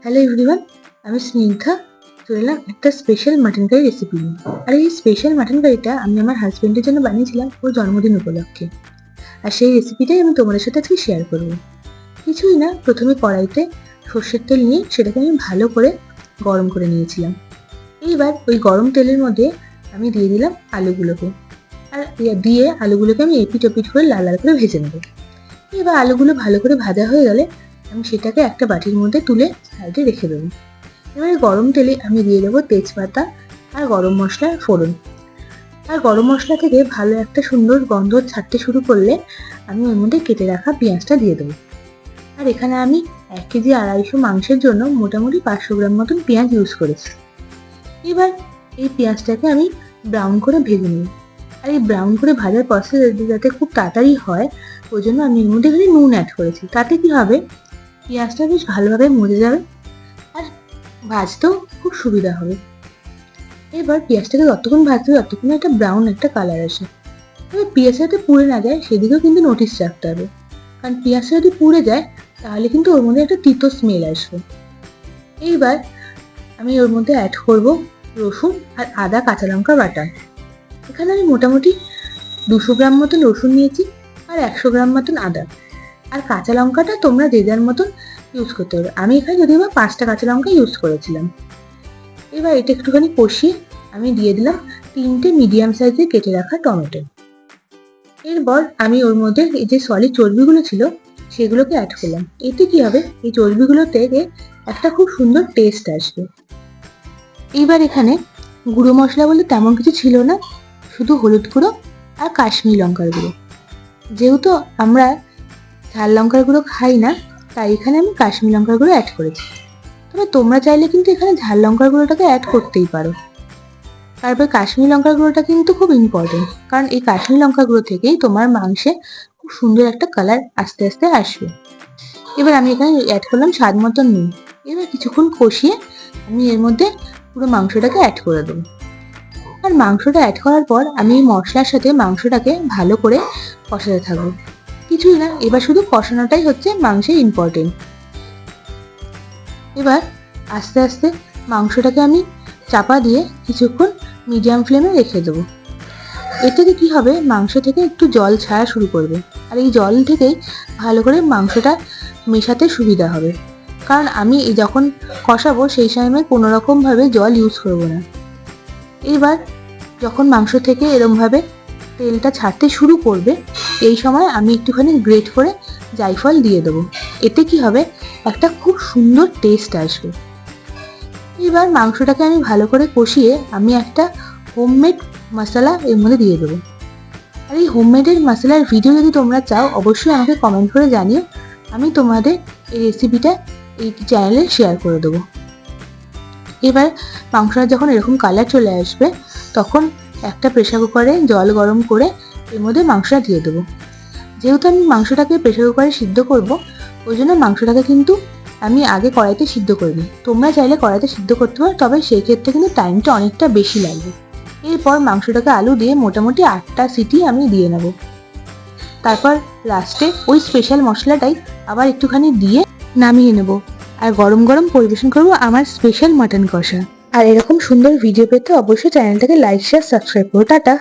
Hello everyone, আমি স্নিগ্ধা চলে এলাম একটা স্পেশাল মাটন কারি রেসিপি নিয়ে। আর এই স্পেশাল মাটন কারিটা আমি আমার হাজবেন্ডের জন্য বানিয়েছিলাম ওর জন্মদিন উপলক্ষে। আর সেই রেসিপিটাই আমি তোমাদের সাথে আজকে শেয়ার করবো। কিছুই না, প্রথমে কড়াইতে সর্ষের তেল নিয়ে সেটাকে আমি ভালো করে গরম করে নিয়েছিলাম। এইবার ওই গরম তেলের মধ্যে আমি দিয়ে দিলাম আলুগুলোকে, আর দিয়ে আলুগুলোকে আমি এপিট ওপিট করে লাল লাল করে ভেজে নেবো। এবার আলুগুলো ভালো করে ভাজা হয়ে গেলে আমি সেটাকে একটা বাটির মধ্যে তুলে সাইডে রেখে দেবো। এবারে গরম তেলে আমি দিয়ে দেবো তেজপাতা আর গরম মশলার ফোড়ন। আর গরম মশলা থেকে ভালো একটা সুন্দর গন্ধ ছাড়তে শুরু করলে আমি ওর মধ্যে কেটে রাখা পেঁয়াজটা দিয়ে দেবো। আর এখানে আমি 1 কেজি 250 মাংসের জন্য মোটামুটি 500 গ্রাম মতন পেঁয়াজ ইউজ করেছি। এবার এই পেঁয়াজটাকে আমি ব্রাউন করে ভেজে নিই। আর এই ব্রাউন করে ভাজার প্রসেস যাতে খুব তাড়াতাড়ি হয় ওই জন্য আমি এর মধ্যে এখানে নুন অ্যাড করেছি। তাতে কি হবে, পেঁয়াজটা বেশ ভালোভাবে মজে যাবে আর ভাজতেও খুব সুবিধা হবে। এবার পেঁয়াজটাকে যতক্ষণ ভাজতে হবে ততক্ষণ একটা ব্রাউন একটা কালার আসে। এবার পেঁয়াজটা যাতে পুড়ে না যায় সেদিকেও কিন্তু নোটিস রাখতে হবে, কারণ পেঁয়াজটা যদি পুড়ে যায় তাহলে কিন্তু ওর মধ্যে একটা তিতো স্মেল আসবে। এইবার আমি ওর মধ্যে অ্যাড করব রসুন আর আদা কাঁচা লঙ্কা বাটা। এখানে আমি মোটামুটি 200 গ্রাম মতন রসুন নিয়েছি আর 100 গ্রাম মতন আদা। আর কাঁচা লঙ্কাটা তোমরা যে যার মতন ইউজ করতে পারবে। আমি এখানে যদিও বা 5টা কাঁচা লঙ্কা ইউজ করেছিলাম। এবার এটা একটুখানি কষিয়ে আমি দিয়ে দিলাম 3টে মিডিয়াম সাইজের কেটে রাখা টমেটো। এরপর আমি ওর মধ্যে এই যে সলিড চর্বিগুলো ছিল সেগুলোকে অ্যাড করলাম। এতে কি হবে, এই চর্বিগুলো থেকে একটা খুব সুন্দর টেস্ট আসবে। এইবার এখানে গুঁড়ো মশলা বলে তেমন কিছু ছিল না, শুধু হলুদ গুঁড়ো আর কাশ্মীরি লঙ্কার গুঁড়ো। যেহেতু আমরা ঝাল লঙ্কার গুঁড়ো খাই না তাই এখানে আমি কাশ্মীরি লঙ্কার গুঁড়ো অ্যাড করেছি। তবে তোমরা চাইলে কিন্তু এখানে ঝাল লঙ্কার গুঁড়োটাকে অ্যাড করতেই পারো। তারপর কাশ্মীরি লঙ্কার গুঁড়োটা কিন্তু খুব ইম্পর্টেন্ট, কারণ এই কাশ্মীরি লঙ্কার গুঁড়ো থেকেই তোমার মাংসে খুব সুন্দর একটা কালার আস্তে আস্তে আসবে। এবার আমি এখানে অ্যাড করলাম স্বাদ মতন নুন। এবার কিছুক্ষণ কষিয়ে আমি এর মধ্যে পুরো মাংসটাকে অ্যাড করে দেবো। আর মাংসটা অ্যাড করার পর আমি এই মশলার সাথে মাংসটাকে ভালো করে কষাতে থাকবো। কিছুই না, এবার শুধু কষানোটাই হচ্ছে মাংসের ইম্পর্টেন্ট। এবার আস্তে আস্তে মাংসটাকে আমি চাপা দিয়ে কিছুক্ষণ মিডিয়াম ফ্লেমে রেখে দেবো। এর থেকে কী হবে, মাংস থেকে একটু জল ছাড়া শুরু করবে। আর এই জল থেকেই ভালো করে মাংসটা মেশাতে সুবিধা হবে, কারণ আমি যখন কষাবো সেই সময় কোনো রকমভাবে জল ইউজ করবো না। এবার যখন মাংস থেকে এরমভাবে তেলটা ছাড়তে শুরু করবে এই সময় আমি একটুখানি গ্রেট করে জায়ফল দিয়ে দেবো। এতে কি হবে, একটা খুব সুন্দর টেস্ট আসবে। এবার মাংসটাকে আমি ভালো করে কষিয়ে আমি একটা হোমমেড মশলা এর মধ্যে দিয়ে দেবো। আর এই হোমমেডের মশলার ভিডিও যদি তোমরা চাও অবশ্যই আমাকে কমেন্ট করে জানিও, আমি তোমাদের এই রেসিপিটা এই চ্যানেলে শেয়ার করে দেবো। এবার মাংসটা যখন এরকম কালার চলে আসবে তখন একটা প্রেসার কুকারে জল গরম করে এর মধ্যে মাংসটা দিয়ে দেবো। যেহেতু আমি মাংসটাকে প্রেসার কুকারে সিদ্ধ করব ওই জন্য মাংসটাকে কিন্তু আমি আগে কড়াইতে সিদ্ধ করে নিই। তোমরা চাইলে কড়াইতে সিদ্ধ করতে পারো, তবে সেই ক্ষেত্রে কিন্তু টাইমটা অনেকটা বেশি লাগবে। এরপর মাংসটাকে আলু দিয়ে মোটামুটি 8টা সিটি আমি দিয়ে নেব। তারপর লাস্টে ওই স্পেশাল মশলাটাই আবার একটুখানি দিয়ে নামিয়ে নেব। আর গরম গরম পরিবেশন করব আমার স্পেশাল মাটন কষা। আর এরকম সুন্দর ভিডিও পেতে অবশ্যই চ্যানেলটাকে লাইক শেয়ার সাবস্ক্রাইব করো। টাটা।